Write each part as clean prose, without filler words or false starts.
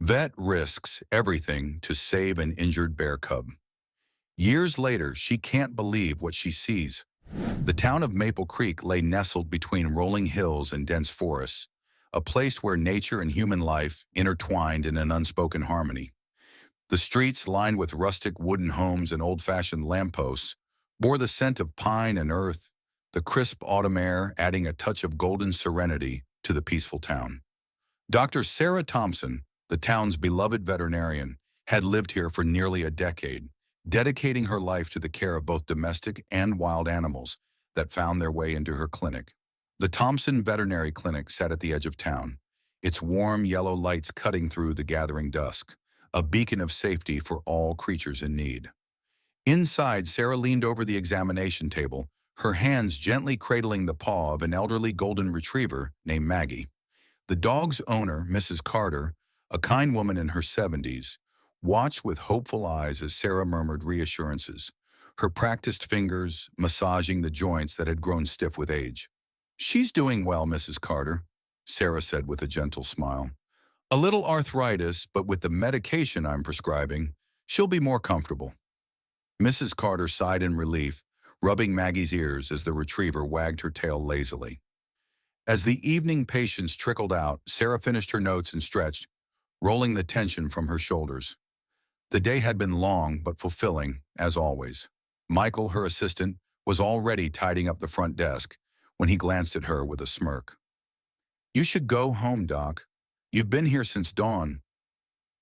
Vet risks everything to save an injured bear cub. Years later, she can't believe what she sees. The town of Maple Creek lay nestled between rolling hills and dense forests, a place where nature and human life intertwined in an unspoken harmony. The streets, lined with rustic wooden homes and old-fashioned lampposts, bore the scent of pine and earth, the crisp autumn air adding a touch of golden serenity to the peaceful town. Dr. Sarah Thompson, the town's beloved veterinarian, had lived here for nearly a decade, dedicating her life to the care of both domestic and wild animals that found their way into her clinic. The Thompson Veterinary Clinic sat at the edge of town, its warm yellow lights cutting through the gathering dusk, a beacon of safety for all creatures in need. Inside, Sarah leaned over the examination table, her hands gently cradling the paw of an elderly golden retriever named Maggie. The dog's owner, Mrs. Carter, a kind woman in her 70s, watched with hopeful eyes as Sarah murmured reassurances, her practiced fingers massaging the joints that had grown stiff with age. "She's doing well, Mrs. Carter," Sarah said with a gentle smile. "A little arthritis, but with the medication I'm prescribing, she'll be more comfortable." Mrs. Carter sighed in relief, rubbing Maggie's ears as the retriever wagged her tail lazily. As the evening patients trickled out, Sarah finished her notes and stretched, rolling the tension from her shoulders. The day had been long but fulfilling, as always. Michael, her assistant, was already tidying up the front desk when he glanced at her with a smirk. "You should go home, Doc. You've been here since dawn."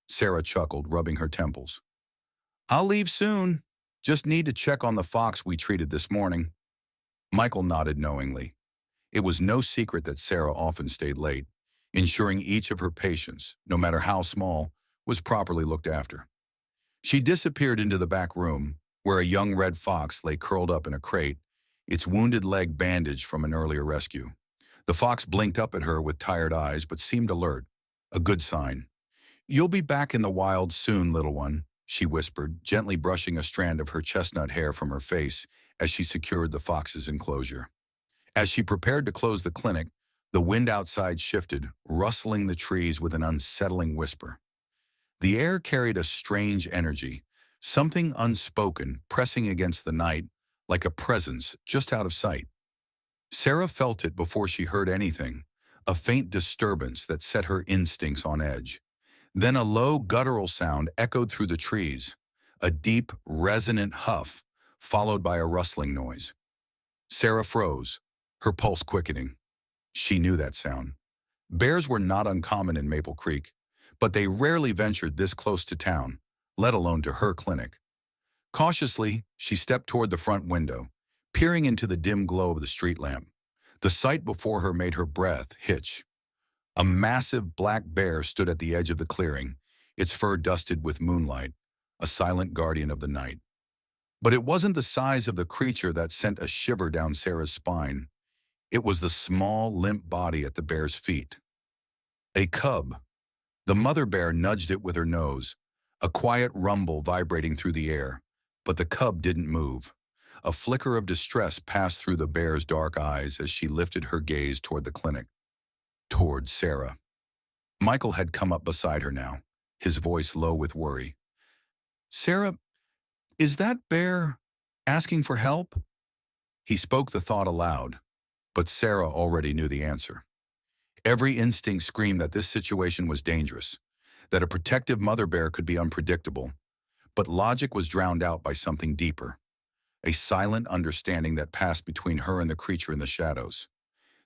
Sarah chuckled, rubbing her temples. "I'll leave soon. Just need to check on the fox we treated this morning." Michael nodded knowingly. It was no secret that Sarah often stayed late, ensuring each of her patients, no matter how small, was properly looked after. She disappeared into the back room, where a young red fox lay curled up in a crate, its wounded leg bandaged from an earlier rescue. The fox blinked up at her with tired eyes but seemed alert, a good sign. "You'll be back in the wild soon, little one," she whispered, gently brushing a strand of her chestnut hair from her face as she secured the fox's enclosure. As she prepared to close the clinic, the wind outside shifted, rustling the trees with an unsettling whisper. The air carried a strange energy, something unspoken pressing against the night like a presence just out of sight. Sarah felt it before she heard anything, a faint disturbance that set her instincts on edge. Then a low guttural sound echoed through the trees, a deep, resonant huff, followed by a rustling noise. Sarah froze, her pulse quickening. She knew that sound. Bears were not uncommon in Maple Creek, but they rarely ventured this close to town, let alone to her clinic. Cautiously, she stepped toward the front window, peering into the dim glow of the street lamp. The sight before her made her breath hitch. A massive black bear stood at the edge of the clearing, its fur dusted with moonlight, a silent guardian of the night. But it wasn't the size of the creature that sent a shiver down Sarah's spine. It was the small, limp body at the bear's feet. A cub. The mother bear nudged it with her nose, a quiet rumble vibrating through the air, but the cub didn't move. A flicker of distress passed through the bear's dark eyes as she lifted her gaze toward the clinic, toward Sarah. Michael had come up beside her now, his voice low with worry. "Sarah, is that bear asking for help?" He spoke the thought aloud, but Sarah already knew the answer. Every instinct screamed that this situation was dangerous, that a protective mother bear could be unpredictable, but logic was drowned out by something deeper, a silent understanding that passed between her and the creature in the shadows.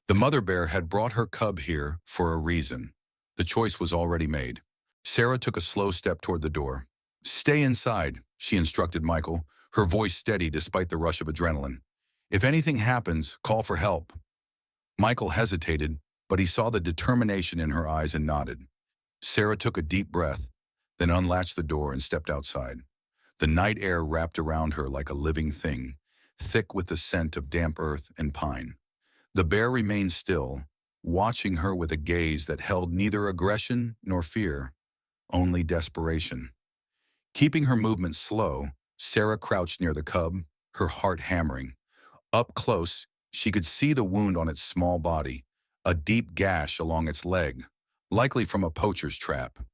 The mother bear had brought her cub here for a reason. The choice was already made. Sarah took a slow step toward the door. "Stay inside," she instructed Michael, her voice steady despite the rush of adrenaline. "If anything happens, call for help." Michael hesitated, but he saw the determination in her eyes and nodded. Sarah took a deep breath, then unlatched the door and stepped outside. The night air wrapped around her like a living thing, thick with the scent of damp earth and pine. The bear remained still, watching her with a gaze that held neither aggression nor fear, only desperation. Keeping her movements slow, Sarah crouched near the cub, her heart hammering. Up close, she could see the wound on its small body, a deep gash along its leg, likely from a poacher's trap.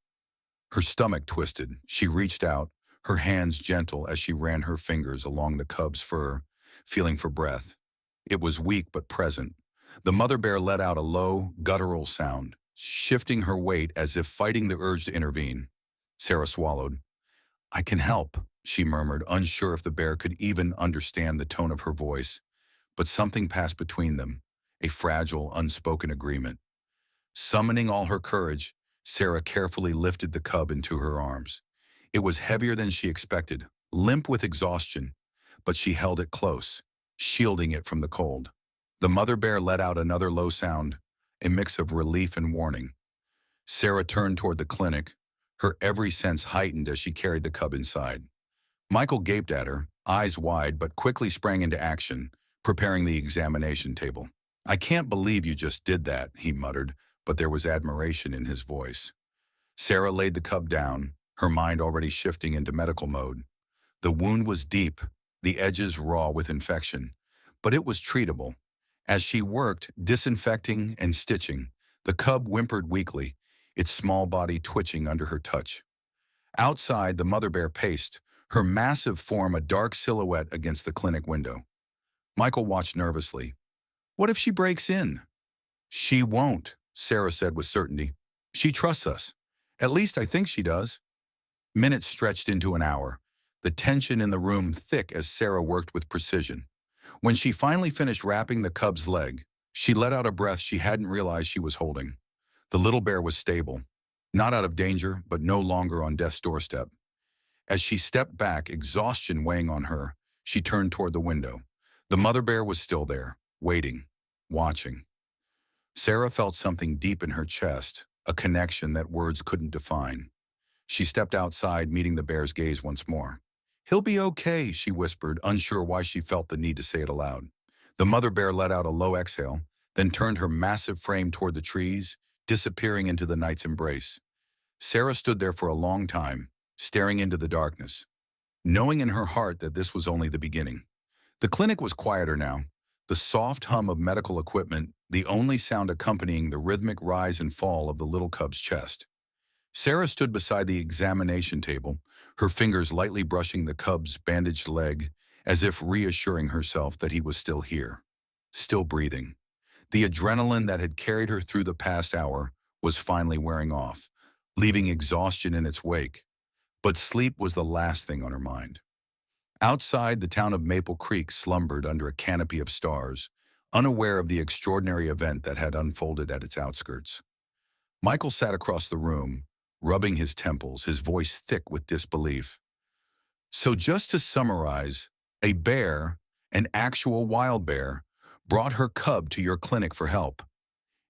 Her stomach twisted. She reached out, her hands gentle as she ran her fingers along the cub's fur, feeling for breath. It was weak but present. The mother bear let out a low, guttural sound, shifting her weight as if fighting the urge to intervene. Sarah swallowed. "I can help," she murmured, unsure if the bear could even understand the tone of her voice. But something passed between them, a fragile, unspoken agreement. Summoning all her courage, Sarah carefully lifted the cub into her arms. It was heavier than she expected, limp with exhaustion, but she held it close, shielding it from the cold. The mother bear let out another low sound, a mix of relief and warning. Sarah turned toward the clinic, her every sense heightened as she carried the cub inside. Michael gaped at her, eyes wide, but quickly sprang into action, preparing the examination table. "I can't believe you just did that," he muttered, but there was admiration in his voice. Sarah laid the cub down, her mind already shifting into medical mode. The wound was deep, the edges raw with infection, but it was treatable. As she worked, disinfecting and stitching, the cub whimpered weakly, its small body twitching under her touch. Outside, the mother bear paced, her massive form a dark silhouette against the clinic window. Michael watched nervously. "What if she breaks in?" "She won't," Sarah said with certainty. "She trusts us. At least I think she does." Minutes stretched into an hour, the tension in the room thick as Sarah worked with precision. When she finally finished wrapping the cub's leg, she let out a breath she hadn't realized she was holding. The little bear was stable, not out of danger, but no longer on death's doorstep. As she stepped back, exhaustion weighing on her, she turned toward the window. The mother bear was still there, waiting, watching. Sarah felt something deep in her chest, a connection that words couldn't define. She stepped outside, meeting the bear's gaze once more. "He'll be okay," she whispered, unsure why she felt the need to say it aloud. The mother bear let out a low exhale, then turned her massive frame toward the trees, disappearing into the night's embrace. Sarah stood there for a long time, staring into the darkness, knowing in her heart that this was only the beginning. The clinic was quieter now, the soft hum of medical equipment the only sound accompanying the rhythmic rise and fall of the little cub's chest. Sarah stood beside the examination table, her fingers lightly brushing the cub's bandaged leg, as if reassuring herself that he was still here, still breathing. The adrenaline that had carried her through the past hour was finally wearing off, leaving exhaustion in its wake. But sleep was the last thing on her mind. Outside, the town of Maple Creek slumbered under a canopy of stars, unaware of the extraordinary event that had unfolded at its outskirts. Michael sat across the room, rubbing his temples, his voice thick with disbelief. "So just to summarize, a bear, an actual wild bear, brought her cub to your clinic for help.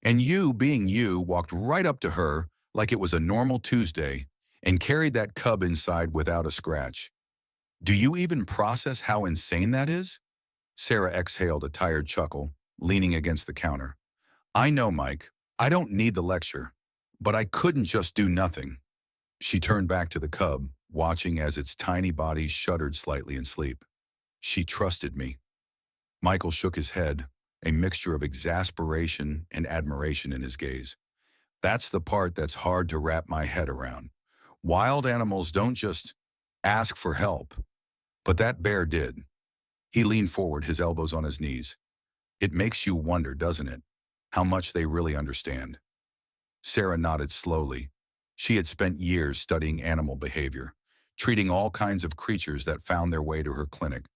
And you, being you, walked right up to her like it was a normal Tuesday and carried that cub inside without a scratch. Do you even process how insane that is?" Sarah exhaled a tired chuckle, leaning against the counter. "I know, Mike. I don't need the lecture. But I couldn't just do nothing." She turned back to the cub, watching as its tiny body shuddered slightly in sleep. "She trusted me." Michael shook his head, a mixture of exasperation and admiration in his gaze. "That's the part that's hard to wrap my head around. Wild animals don't just ask for help. But that bear did." He leaned forward, his elbows on his knees. "It makes you wonder, doesn't it, how much they really understand?" Sarah nodded slowly. She had spent years studying animal behavior, treating all kinds of creatures that found their way to her clinic.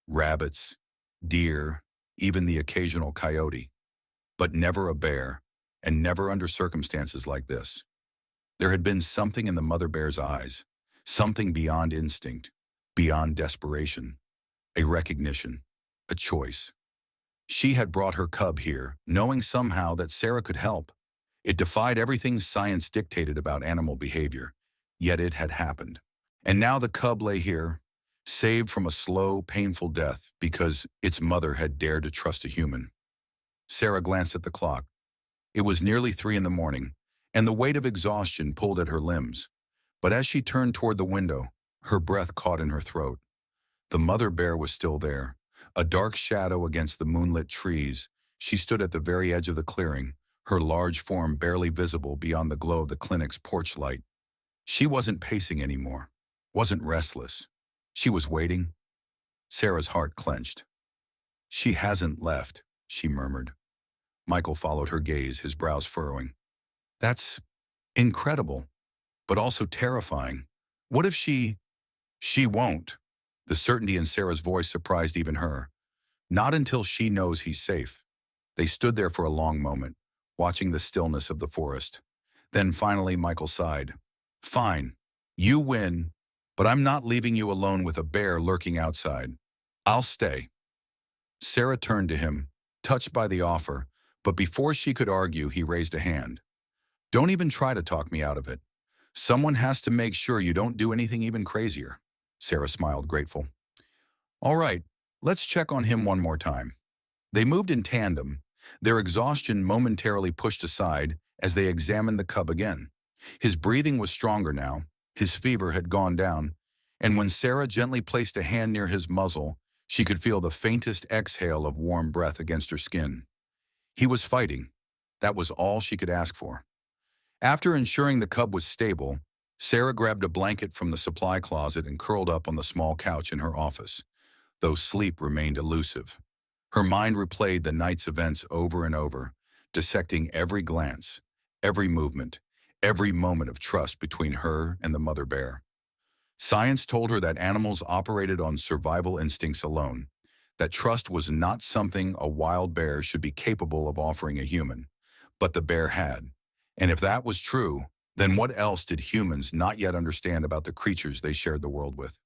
Rabbits, deer, even the occasional coyote. But never a bear, and never under circumstances like this. There had been something in the mother bear's eyes, something beyond instinct, beyond desperation, a recognition, a choice. She had brought her cub here, knowing somehow that Sarah could help. It defied everything science dictated about animal behavior, yet it had happened. And now the cub lay here, saved from a slow, painful death because its mother had dared to trust a human. Sarah glanced at the clock. It was nearly 3 in the morning, and the weight of exhaustion pulled at her limbs. But as she turned toward the window, her breath caught in her throat. The mother bear was still there, a dark shadow against the moonlit trees. She stood at the very edge of the clearing, her large form barely visible beyond the glow of the clinic's porch light. She wasn't pacing anymore, wasn't restless. She was waiting. Sarah's heart clenched. She hasn't left, she murmured. Michael followed her gaze, his brows furrowing. That's incredible, but also terrifying. What if she... She won't. The certainty in Sarah's voice surprised even her. Not until she knows he's safe. They stood there for a long moment, watching the stillness of the forest. Then finally Michael sighed. Fine, you win, but I'm not leaving you alone with a bear lurking outside. I'll stay. Sarah turned to him, touched by the offer, but before she could argue, he raised a hand. Don't even try to talk me out of it. Someone has to make sure you don't do anything even crazier. Sarah smiled, grateful. All right, let's check on him one more time. They moved in tandem, their exhaustion momentarily pushed aside as they examined the cub again. His breathing was stronger now, his fever had gone down, and when Sarah gently placed a hand near his muzzle, she could feel the faintest exhale of warm breath against her skin. He was fighting. That was all she could ask for. After ensuring the cub was stable, Sarah grabbed a blanket from the supply closet and curled up on the small couch in her office, though sleep remained elusive. Her mind replayed the night's events over and over, dissecting every glance, every movement, every moment of trust between her and the mother bear. Science told her that animals operated on survival instincts alone, that trust was not something a wild bear should be capable of offering a human, but the bear had. And if that was true, then what else did humans not yet understand about the creatures they shared the world with?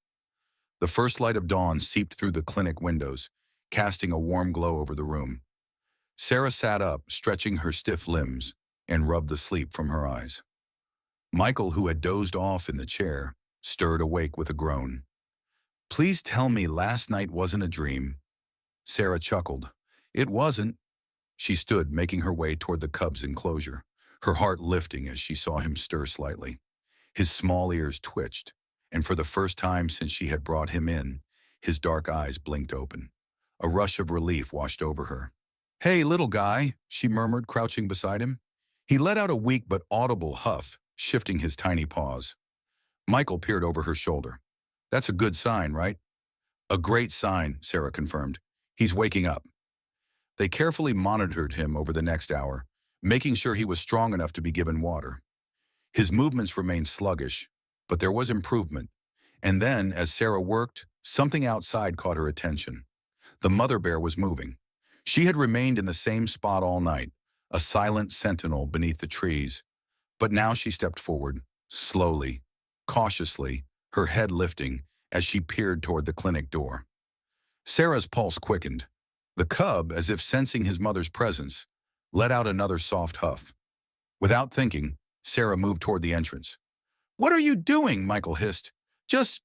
The first light of dawn seeped through the clinic windows, casting a warm glow over the room. Sarah sat up, stretching her stiff limbs, and rubbed the sleep from her eyes. Michael, who had dozed off in the chair, stirred awake with a groan. Please tell me last night wasn't a dream. Sarah chuckled. It wasn't. She stood, making her way toward the cub's enclosure, her heart lifting as she saw him stir slightly. His small ears twitched, and for the first time since she had brought him in, his dark eyes blinked open. A rush of relief washed over her. Hey, little guy, she murmured, crouching beside him. He let out a weak but audible huff, shifting his tiny paws. Michael peered over her shoulder. That's a good sign, right? A great sign, Sarah confirmed. He's waking up. They carefully monitored him over the next hour, making sure he was strong enough to be given water. His movements remained sluggish, but there was improvement. And then, as Sarah worked, something outside caught her attention. The mother bear was moving. She had remained in the same spot all night, a silent sentinel beneath the trees. But now she stepped forward, slowly, cautiously, her head lifting as she peered toward the clinic door. Sarah's pulse quickened. The cub, as if sensing his mother's presence, let out another soft huff. Without thinking, Sarah moved toward the entrance. What are you doing? Michael hissed. Just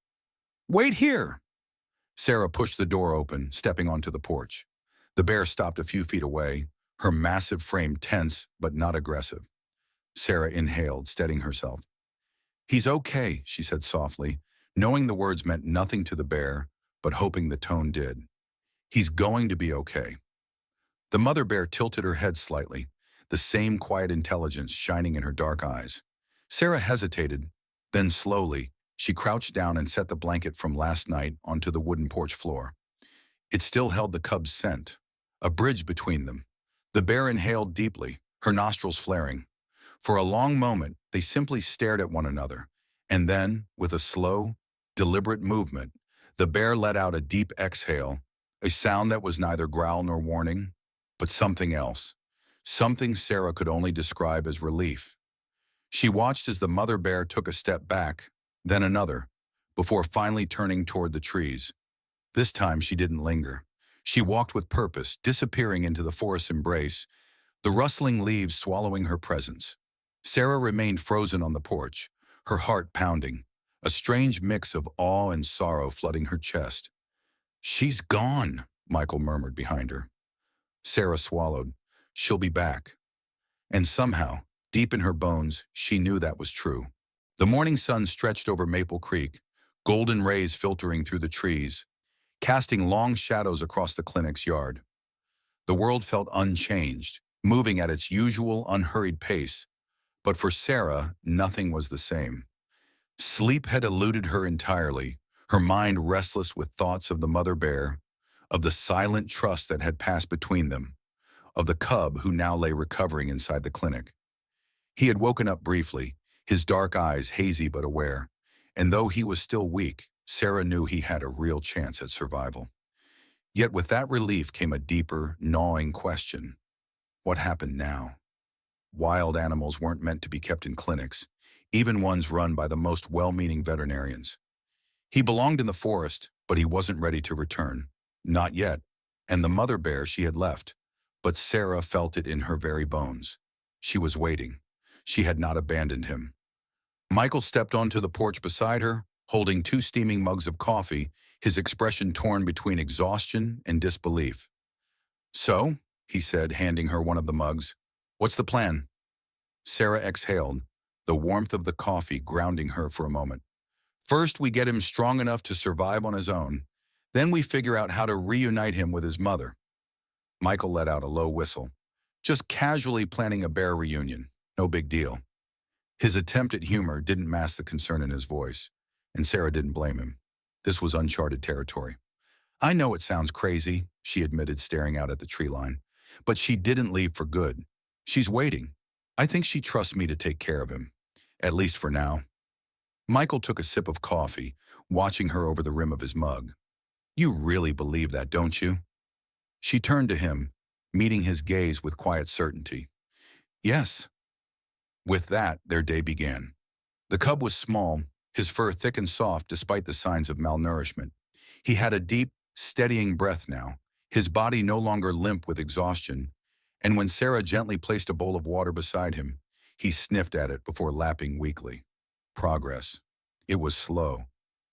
wait here. Sarah pushed the door open, stepping onto the porch. The bear stopped a few feet away, her massive frame tense but not aggressive. Sarah inhaled, steadying herself. He's okay, she said softly, knowing the words meant nothing to the bear, but hoping the tone did. He's going to be okay. The mother bear tilted her head slightly, the same quiet intelligence shining in her dark eyes. Sarah hesitated, then slowly, she crouched down and set the blanket from last night onto the wooden porch floor. It still held the cub's scent, a bridge between them. The bear inhaled deeply, her nostrils flaring. For a long moment, they simply stared at one another, and then, with a slow, deliberate movement, the bear let out a deep exhale, a sound that was neither growl nor warning, but something else, something Sarah could only describe as relief. She watched as the mother bear took a step back, then another, before finally turning toward the trees. This time she didn't linger. She walked with purpose, disappearing into the forest's embrace, the rustling leaves swallowing her presence. Sarah remained frozen on the porch, her heart pounding, a strange mix of awe and sorrow flooding her chest. She's gone, Michael murmured behind her. Sarah swallowed. She'll be back. And somehow, deep in her bones, she knew that was true. The morning sun stretched over Maple Creek, golden rays filtering through the trees, casting long shadows across the clinic's yard. The world felt unchanged, moving at its usual unhurried pace, but for Sarah, nothing was the same. Sleep had eluded her entirely, her mind restless with thoughts of the mother bear, of the silent trust that had passed between them, of the cub who now lay recovering inside the clinic. He had woken up briefly, his dark eyes hazy but aware, and though he was still weak, Sarah knew he had a real chance at survival. Yet with that relief came a deeper, gnawing question. What happened now? Wild animals weren't meant to be kept in clinics, even ones run by the most well-meaning veterinarians. He belonged in the forest, but he wasn't ready to return. Not yet. And the mother bear she had left. But Sarah felt it in her very bones. She was waiting. She had not abandoned him. Michael stepped onto the porch beside her, holding two steaming mugs of coffee, his expression torn between exhaustion and disbelief. "So," he said, handing her one of the mugs, "what's the plan?" Sarah exhaled, the warmth of the coffee grounding her for a moment. "First, we get him strong enough to survive on his own. Then we figure out how to reunite him with his mother." Michael let out a low whistle. Just casually planning a bear reunion. No big deal. His attempt at humor didn't mask the concern in his voice, and Sarah didn't blame him. This was uncharted territory. "I know it sounds crazy," she admitted, staring out at the tree line, "but she didn't leave for good. She's waiting. I think she trusts me to take care of him, at least for now." Michael took a sip of coffee, watching her over the rim of his mug. "You really believe that, don't you?" She turned to him, meeting his gaze with quiet certainty. "Yes." With that, their day began. The cub was small, his fur thick and soft despite the signs of malnourishment. He had a deep, steadying breath now, his body no longer limp with exhaustion, and when Sarah gently placed a bowl of water beside him, he sniffed at it before lapping weakly. Progress. It was slow,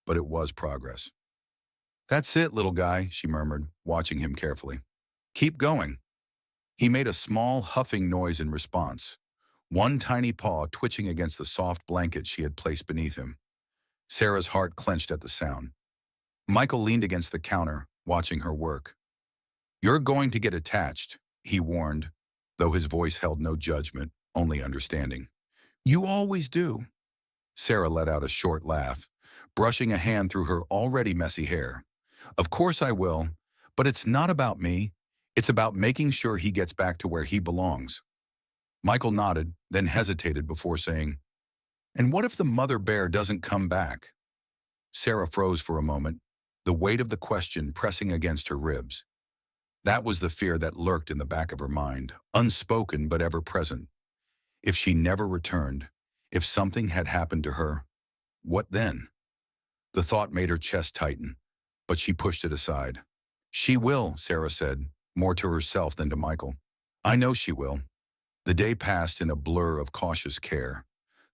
but it was progress. "That's it, little guy," she murmured, watching him carefully. "Keep going." He made a small, huffing noise in response, one tiny paw twitching against the soft blanket she had placed beneath him. Sarah's heart clenched at the sound. Michael leaned against the counter, watching her work. "You're going to get attached," he warned, though his voice held no judgment, only understanding. "You always do." Sarah let out a short laugh, brushing a hand through her already messy hair. "Of course I will, but it's not about me. It's about making sure he gets back to where he belongs." Michael nodded, then hesitated before saying, "And what if the mother bear doesn't come back?" Sarah froze for a moment, the weight of the question pressing against her ribs. That was the fear that lurked in the back of her mind, unspoken but ever present. If she never returned, if something had happened to her, what then? The thought made her chest tighten, but she pushed it aside. "She will," Sarah said, more to herself than to Michael. "I know she will." The day passed in a blur of cautious care.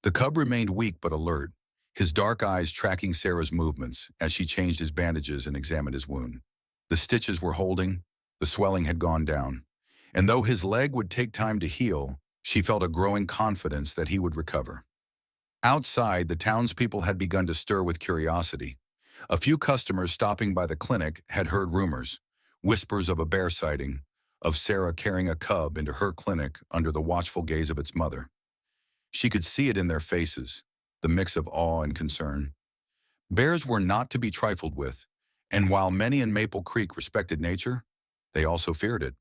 The cub remained weak but alert, his dark eyes tracking Sarah's movements as she changed his bandages and examined his wound. The stitches were holding, the swelling had gone down, and though his leg would take time to heal, she felt a growing confidence that he would recover. Outside, the townspeople had begun to stir with curiosity. A few customers stopping by the clinic had heard rumors, whispers of a bear sighting, of Sarah carrying a cub into her clinic under the watchful gaze of its mother. She could see it in their faces, the mix of awe and concern. Bears were not to be trifled with, and while many in Maple Creek respected nature, they also feared it.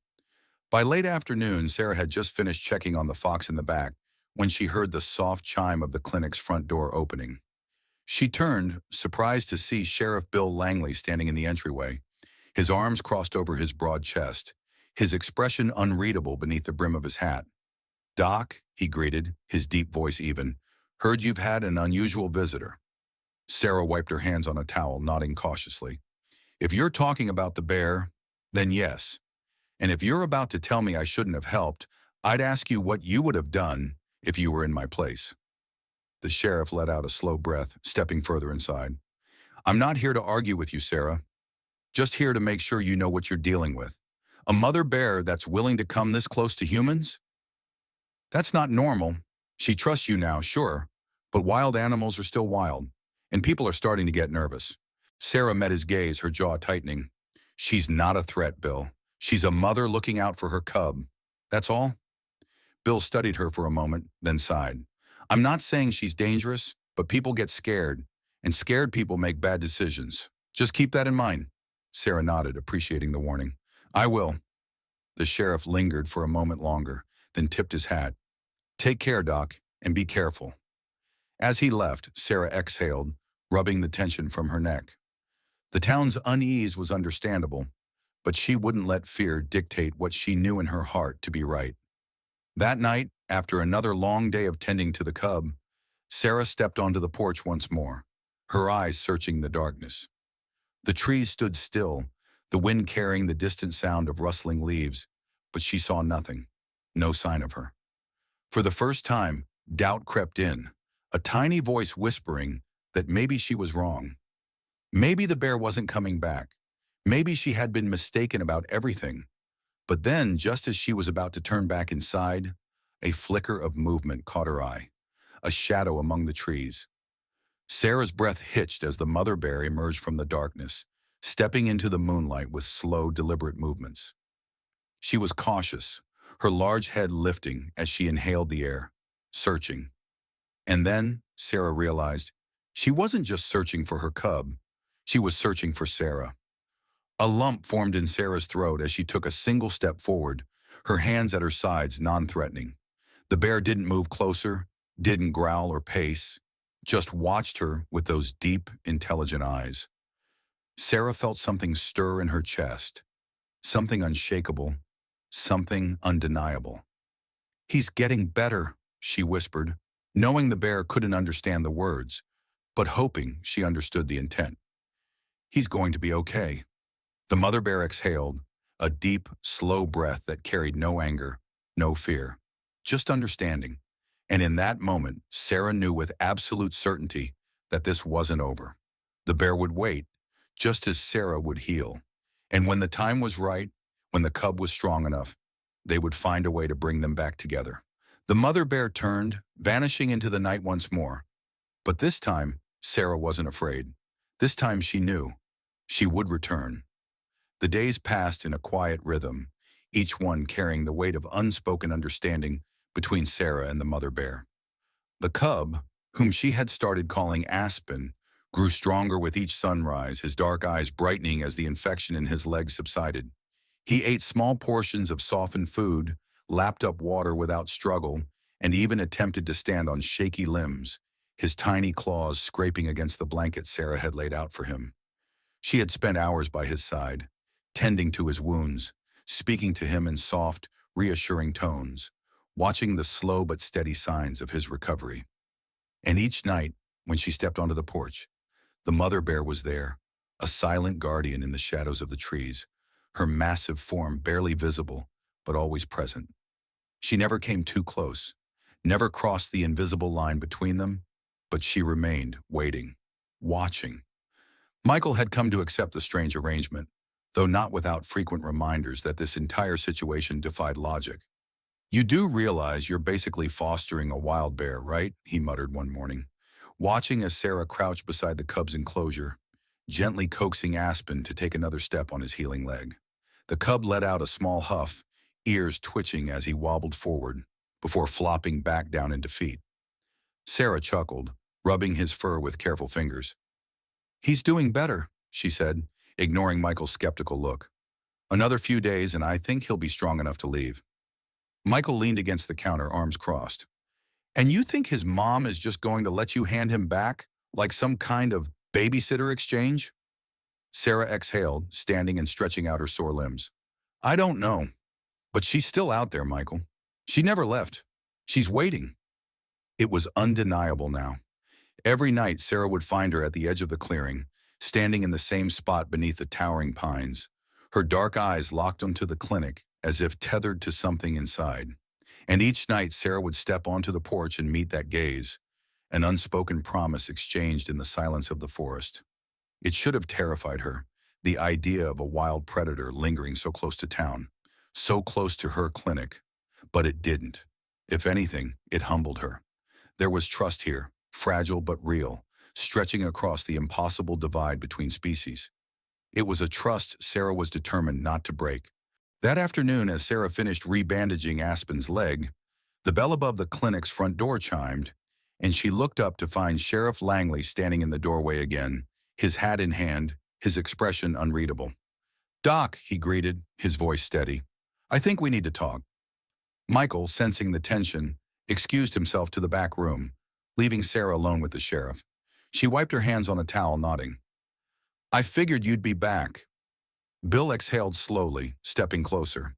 By late afternoon, Sarah had just finished checking on the fox in the back when she heard the soft chime of the clinic's front door opening. She turned, surprised to see Sheriff Bill Langley standing in the entryway, his arms crossed over his broad chest, his expression unreadable beneath the brim of his hat. "Doc," he greeted, his deep voice even, "heard you've had an unusual visitor." Sarah wiped her hands on a towel, nodding cautiously. "If you're talking about the bear, then yes. And if you're about to tell me I shouldn't have helped, I'd ask you what you would have done if you were in my place." The sheriff let out a slow breath, stepping further inside. "I'm not here to argue with you, Sarah. Just here to make sure you know what you're dealing with. A mother bear that's willing to come this close to humans? That's not normal. She trusts you now, sure, but wild animals are still wild, and people are starting to get nervous." Sarah met his gaze, her jaw tightening. "She's not a threat, Bill. She's a mother looking out for her cub. That's all?" Bill studied her for a moment, then sighed. "I'm not saying she's dangerous, But people get scared, and scared people make bad decisions. Just keep that in mind. Sarah nodded, appreciating the warning. I will. The sheriff lingered for a moment longer, then tipped his hat. Take care, Doc, and be careful. As he left, Sarah exhaled, rubbing the tension from her neck. The town's unease was understandable, but she wouldn't let fear dictate what she knew in her heart to be right. That night, after another long day of tending to the cub, Sarah stepped onto the porch once more, her eyes searching the darkness. The trees stood still, the wind carrying the distant sound of rustling leaves, but she saw nothing, no sign of her. For the first time, doubt crept in, a tiny voice whispering that maybe she was wrong. Maybe the bear wasn't coming back. Maybe she had been mistaken about everything. But then, just as she was about to turn back inside, a flicker of movement caught her eye, a shadow among the trees. Sarah's breath hitched as the mother bear emerged from the darkness, stepping into the moonlight with slow, deliberate movements. She was cautious, her large head lifting as she inhaled the air, searching. And then, Sarah realized, she wasn't just searching for her cub, she was searching for Sarah. A lump formed in Sarah's throat as she took a single step forward, her hands at her sides, non-threatening. The bear didn't move closer, didn't growl or pace, just watched her with those deep, intelligent eyes. Sarah felt something stir in her chest, something unshakable, something undeniable. He's getting better, she whispered, knowing the bear couldn't understand the words, but hoping she understood the intent. He's going to be okay. The mother bear exhaled, a deep, slow breath that carried no anger, no fear, just understanding. And in that moment, Sarah knew with absolute certainty that this wasn't over. The bear would wait, just as Sarah would heal. And when the time was right, when the cub was strong enough, they would find a way to bring them back together. The mother bear turned, vanishing into the night once more. But this time, Sarah wasn't afraid. This time she knew she would return. The days passed in a quiet rhythm, each one carrying the weight of unspoken understanding between Sarah and the mother bear. The cub, whom she had started calling Aspen, grew stronger with each sunrise, his dark eyes brightening as the infection in his legs subsided. He ate small portions of softened food, lapped up water without struggle, and even attempted to stand on shaky limbs, his tiny claws scraping against the blanket Sarah had laid out for him. She had spent hours by his side, tending to his wounds, speaking to him in soft, reassuring tones, watching the slow but steady signs of his recovery. And each night, when she stepped onto the porch, the mother bear was there, a silent guardian in the shadows of the trees, her massive form barely visible, but always present. She never came too close, never crossed the invisible line between them, but she remained, waiting, watching. Michael had come to accept the strange arrangement, though not without frequent reminders that this entire situation defied logic. You do realize you're basically fostering a wild bear, right? He muttered one morning, watching as Sarah crouched beside the cub's enclosure, gently coaxing Aspen to take another step on his healing leg. The cub let out a small huff, ears twitching as he wobbled forward, before flopping back down in defeat. Sarah chuckled, rubbing his fur with careful fingers. He's doing better, she said, ignoring Michael's skeptical look. Another few days and I think he'll be strong enough to leave. Michael leaned against the counter, arms crossed. And you think his mom is just going to let you hand him back, like some kind of babysitter exchange? Sarah exhaled, standing and stretching out her sore limbs. I don't know, but she's still out there, Michael. She never left. She's waiting. It was undeniable now. Every night, Sarah would find her at the edge of the clearing, standing in the same spot beneath the towering pines, her dark eyes locked onto the clinic as if tethered to something inside. And each night, Sarah would step onto the porch and meet that gaze, an unspoken promise exchanged in the silence of the forest. It should have terrified her, the idea of a wild predator lingering so close to town, so close to her clinic. But it didn't. If anything, it humbled her. There was trust here, fragile but real, stretching across the impossible divide between species. It was a trust Sarah was determined not to break. That afternoon, as Sarah finished rebandaging Aspen's leg, the bell above the clinic's front door chimed, and she looked up to find Sheriff Langley standing in the doorway again, his hat in hand, his expression unreadable. "Doc," he greeted, his voice steady. "I think we need to talk." Michael, sensing the tension, excused himself to the back room, leaving Sarah alone with the sheriff. She wiped her hands on a towel, nodding. "I figured you'd be back." Bill exhaled slowly, stepping closer.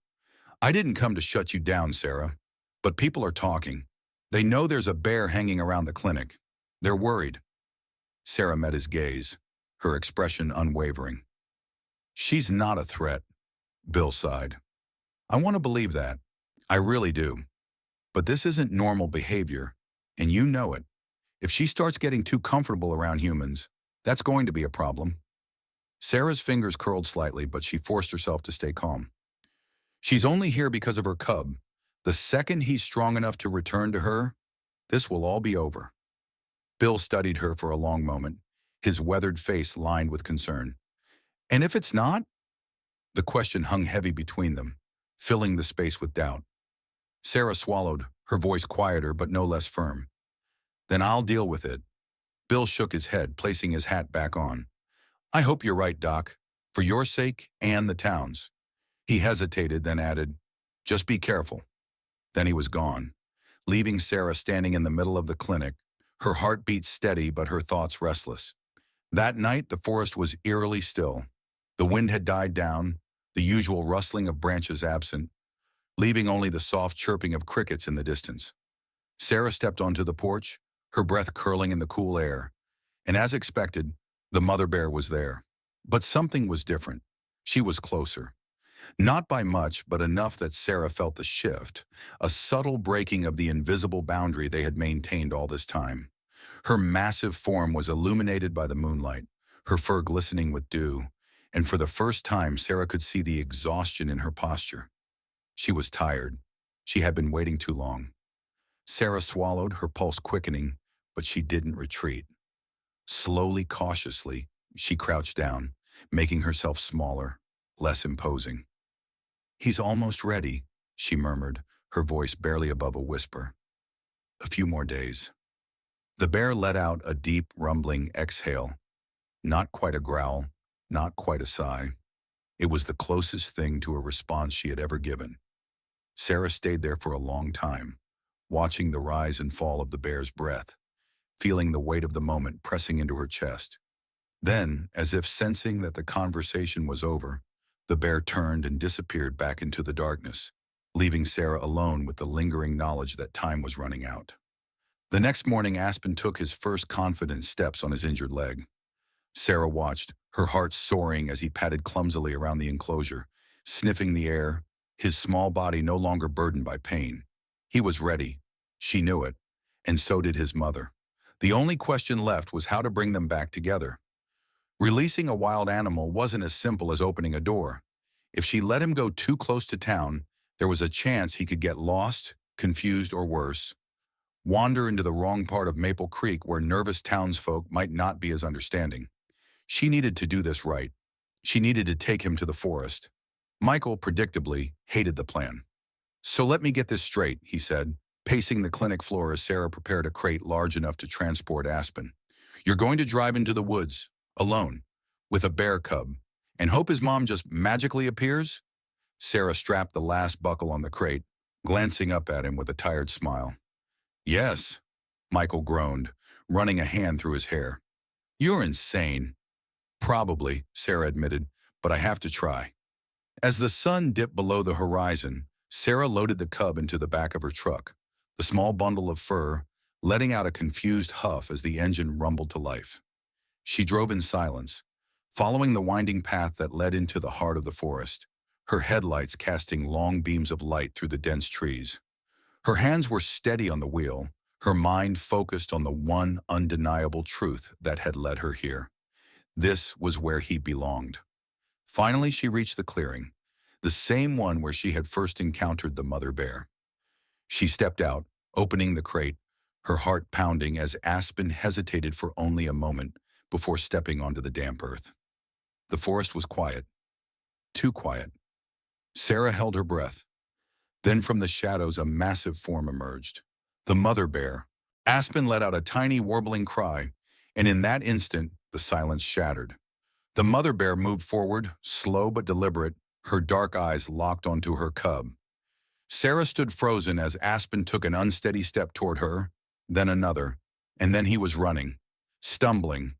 "I didn't come to shut you down, Sarah, but people are talking. They know there's a bear hanging around the clinic. They're worried." Sarah met his gaze, her expression unwavering. "She's not a threat," Bill sighed. "I want to believe that. I really do. But this isn't normal behavior, and you know it. If she starts getting too comfortable around humans, that's going to be a problem." Sarah's fingers curled slightly, but she forced herself to stay calm. "She's only here because of her cub. The second he's strong enough to return to her, this will all be over." Bill studied her for a long moment, his weathered face lined with concern. "And if it's not?" The question hung heavy between them, filling the space with doubt. Sarah swallowed, her voice quieter but no less firm. "Then I'll deal with it." Bill shook his head, placing his hat back on. "I hope you're right, Doc, for your sake and the town's." He hesitated, then added, "Just be careful." Then he was gone, leaving Sarah standing in the middle of the clinic, her heartbeat steady but her thoughts restless. That night, the forest was eerily still. The wind had died down, the usual rustling of branches absent, leaving only the soft chirping of crickets in the distance. Sarah stepped onto the porch, her breath curling in the cool air, and as expected, the mother bear was there. But something was different. She was closer. Not by much, but enough that Sarah felt the shift, a subtle breaking of the invisible boundary they had maintained all this time. Her massive form was illuminated by the moonlight, her fur glistening with dew, and for the first time Sarah could see the exhaustion in her posture. She was tired. She had been waiting too long. Sarah swallowed, her pulse quickening, but she didn't retreat. Slowly, cautiously, she crouched down, making herself smaller, less imposing. "He's almost ready," she murmured, her voice barely above a whisper. "A few more days." The bear let out a deep, rumbling exhale. Not quite a growl, not quite a sigh. It was the closest thing to a response she had ever given. Sarah stayed there for a long time, watching the rise and fall of the bear's breath, feeling the weight of the moment pressing into her chest. Then, as if sensing that the conversation was over, the bear turned and disappeared back into the darkness, leaving Sarah alone with the lingering knowledge that time was running out. The next morning, Aspen took his first confident steps on his injured leg. Sarah watched, her heart soaring as he padded clumsily around the enclosure, sniffing the air, his small body no longer burdened by pain. He was ready. She knew it, and so did his mother. The only question left was how to bring them back together. Releasing a wild animal wasn't as simple as opening a door. If she let him go too close to town, there was a chance he could get lost, confused, or worse, wander into the wrong part of Maple Creek where nervous townsfolk might not be as understanding. She needed to do this right. She needed to take him to the forest. Michael, predictably, hated the plan. "So let me get this straight," he said, pacing the clinic floor as Sarah prepared a crate large enough to transport Aspen. "You're going to drive into the woods, alone, with a bear cub, and hope his mom just magically appears?" Sarah strapped the last buckle on the crate, glancing up at him with a tired smile. "Yes," Michael groaned, running a hand through his hair. "You're insane." "Probably," Sarah admitted, "but I have to try." As the sun dipped below the horizon, Sarah loaded the cub into the back of her truck, the small bundle of fur letting out a confused huff as the engine rumbled to life. She drove in silence, following the winding path that led into the heart of the forest, her headlights casting long beams of light through the dense trees. Her hands were steady on the wheel, her mind focused on the one undeniable truth that had led her here. This was where he belonged. Finally, she reached the clearing, the same one where she had first encountered the mother bear. She stepped out, opening the crate, her heart pounding as Aspen hesitated for only a moment before stepping onto the damp earth. The forest was quiet. Too quiet. Sarah held her breath. Then from the shadows a massive form emerged. The mother bear, Aspen let out a tiny warbling cry, and in that instant, the silence shattered. The mother bear moved forward, slow but deliberate, her dark eyes locked onto her cub. Sarah stood frozen as Aspen took an unsteady step toward her, then another, and then he was running, stumbling,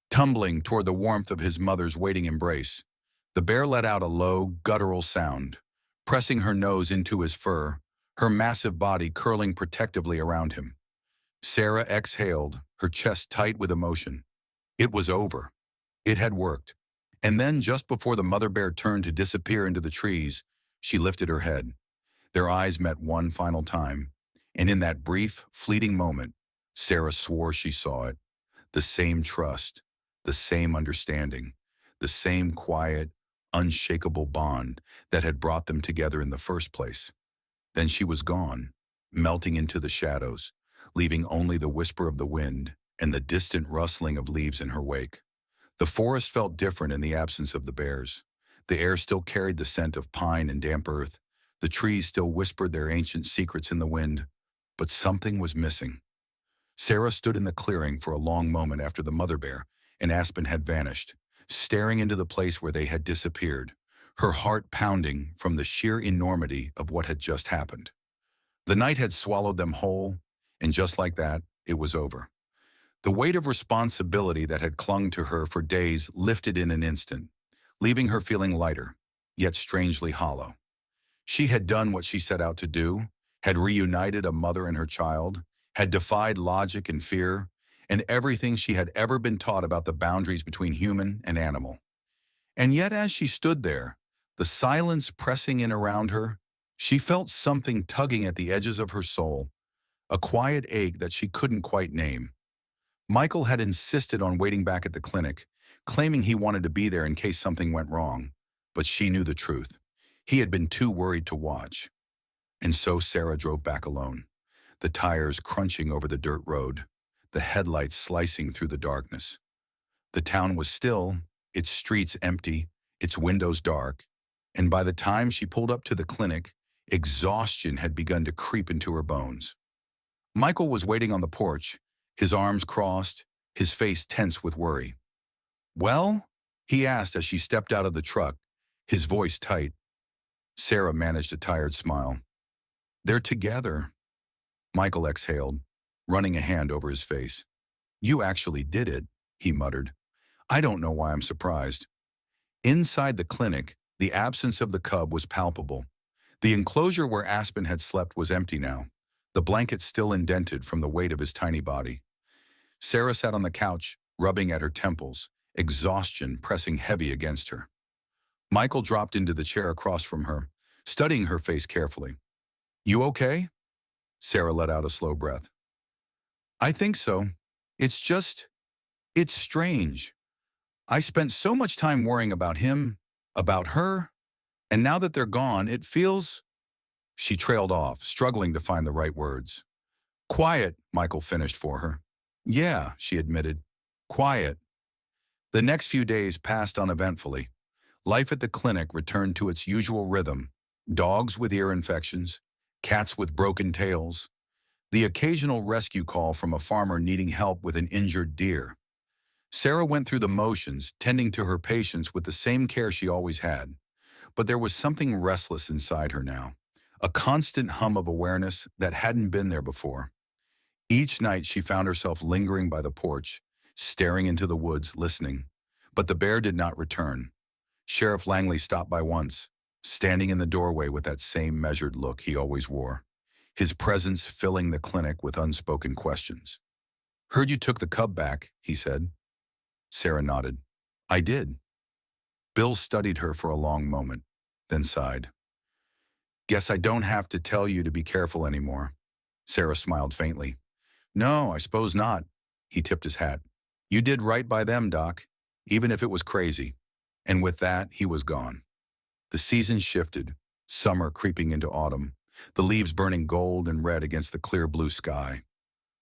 tumbling toward the warmth of his mother's waiting embrace. The bear let out a low, guttural sound, pressing her nose into his fur, her massive body curling protectively around him. Sarah exhaled, her chest tight with emotion. It was over. It had worked. And then, just before the mother bear turned to disappear into the trees, she lifted her head. Their eyes met one final time, and in that brief, fleeting moment, Sarah swore she saw it. The same trust, the same understanding, the same quiet, unshakable bond that had brought them together in the first place. Then she was gone, melting into the shadows, leaving only the whisper of the wind and the distant rustling of leaves in her wake. The forest felt different in the absence of the bears. The air still carried the scent of pine and damp earth. The trees still whispered their ancient secrets in the wind, but something was missing. Sarah stood in the clearing for a long moment after the mother bear and Aspen had vanished, staring into the place where they had disappeared, her heart pounding from the sheer enormity of what had just happened. The night had swallowed them whole, and just like that, it was over. The weight of responsibility that had clung to her for days lifted in an instant, leaving her feeling lighter, yet strangely hollow. She had done what she set out to do, had reunited a mother and her child, had defied logic and fear, and everything she had ever been taught about the boundaries between human and animal. And yet as she stood there, the silence pressing in around her, she felt something tugging at the edges of her soul, a quiet ache that she couldn't quite name. Michael had insisted on waiting back at the clinic, claiming he wanted to be there in case something went wrong, but she knew the truth. He had been too worried to watch. And so Sarah drove back alone, the tires crunching over the dirt road, the headlights slicing through the darkness. The town was still, its streets empty, its windows dark, and by the time she pulled up to the clinic, exhaustion had begun to creep into her bones. Michael was waiting on the porch, his arms crossed, his face tense with worry. "Well?" he asked as she stepped out of the truck, his voice tight. Sarah managed a tired smile. "They're together." Michael exhaled, running a hand over his face. "You actually did it," he muttered. "I don't know why I'm surprised." Inside the clinic, the absence of the cub was palpable. The enclosure where Aspen had slept was empty now, the blanket still indented from the weight of his tiny body. Sarah sat on the couch, rubbing at her temples, exhaustion pressing heavy against her. Michael dropped into the chair across from her, studying her face carefully. "You okay?" Sarah let out a slow breath. "I think so. It's strange. I spent so much time worrying about him, about her, and now that they're gone, it feels—" She trailed off, struggling to find the right words. "Quiet," Michael finished for her. "Yeah," she admitted. "Quiet." The next few days passed uneventfully. Life at the clinic returned to its usual rhythm. Dogs with ear infections, cats with broken tails, the occasional rescue call from a farmer needing help with an injured deer. Sarah went through the motions, tending to her patients with the same care she always had. But there was something restless inside her now, a constant hum of awareness that hadn't been there before. Each night she found herself lingering by the porch, staring into the woods, listening. But the bear did not return. Sheriff Langley stopped by once, standing in the doorway with that same measured look he always wore, his presence filling the clinic with unspoken questions. "Heard you took the cub back," he said. Sarah nodded. "I did." Bill studied her for a long moment, then sighed. "Guess I don't have to tell you to be careful anymore." Sarah smiled faintly. "No, I suppose not." He tipped his hat. "You did right by them, Doc, even if it was crazy." And with that, he was gone. The season shifted, summer creeping into autumn, the leaves burning gold and red against the clear blue sky.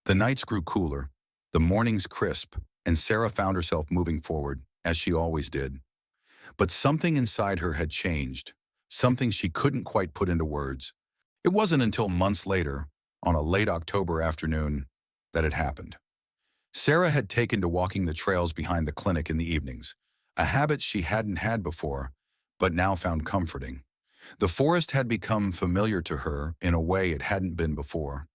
The nights grew cooler, the mornings crisp, and Sarah found herself moving forward, as she always did. But something inside her had changed, something she couldn't quite put into words. It wasn't until months later, on a late October afternoon, that had happened. Sarah had taken to walking the trails behind the clinic in the evenings, a habit she hadn't had before, but now found comforting. The forest had become familiar to her in a way it hadn't been before,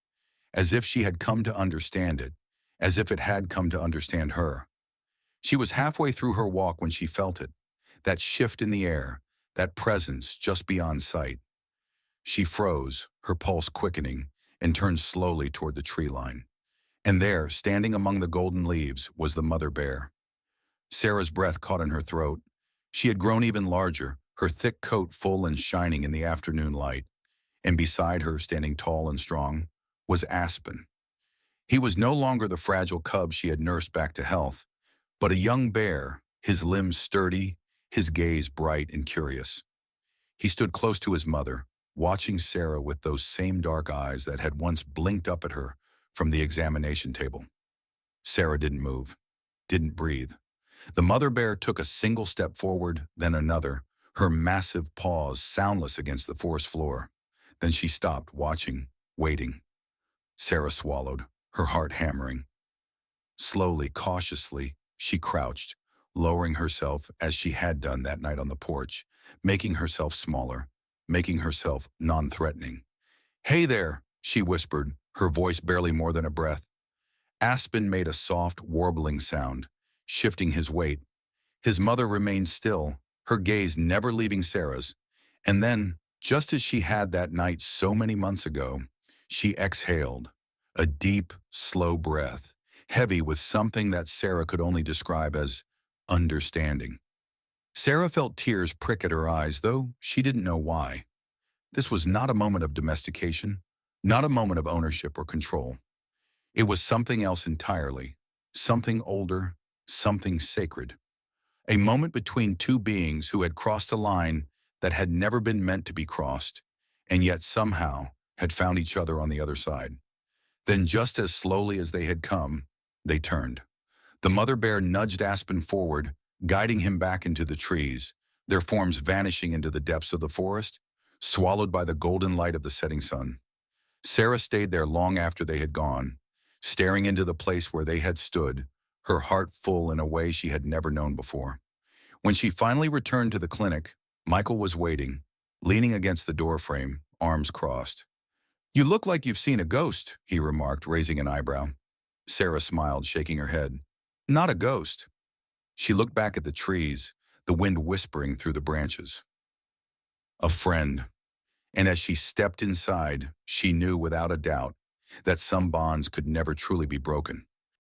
as if she had come to understand it, as if it had come to understand her. She was halfway through her walk when she felt it, that shift in the air, that presence just beyond sight. She froze, her pulse quickening, and turned slowly toward the tree line. And there, standing among the golden leaves, was the mother bear. Sarah's breath caught in her throat. She had grown even larger, her thick coat full and shining in the afternoon light. And beside her, standing tall and strong, was Aspen. He was no longer the fragile cub she had nursed back to health, but a young bear, his limbs sturdy, his gaze bright and curious. He stood close to his mother, watching Sarah with those same dark eyes that had once blinked up at her from the examination table. Sarah didn't move, didn't breathe. The mother bear took a single step forward, then another, her massive paws soundless against the forest floor. Then she stopped, watching, waiting. Sarah swallowed, her heart hammering. Slowly, cautiously, she crouched, lowering herself as she had done that night on the porch, making herself smaller, making herself non-threatening. "Hey there," she whispered, her voice barely more than a breath. Aspen made a soft, warbling sound, shifting his weight. His mother remained still, her gaze never leaving Sarah's. And then, just as she had that night so many months ago, she exhaled, a deep, slow breath, heavy with something that Sarah could only describe as understanding. Sarah felt tears prick at her eyes, though she didn't know why. This was not a moment of domestication, not a moment of ownership or control. It was something else entirely, something older, something sacred. A moment between two beings who had crossed a line that had never been meant to be crossed, and yet somehow had found each other on the other side. Then just as slowly as they had come, they turned. The mother bear nudged Aspen forward, guiding him back into the trees, their forms vanishing into the depths of the forest, swallowed by the golden light of the setting sun. Sarah stayed there long after they had gone, staring into the place where they had stood, her heart full in a way she had never known before. When she finally returned to the clinic, Michael was waiting, leaning against the doorframe, arms crossed. "You look like you've seen a ghost," he remarked, raising an eyebrow. Sarah smiled, shaking her head. "Not a ghost." She looked back at the trees, the wind whispering through the branches. "A friend." And as she stepped inside, she knew without a doubt that some bonds could never truly be broken.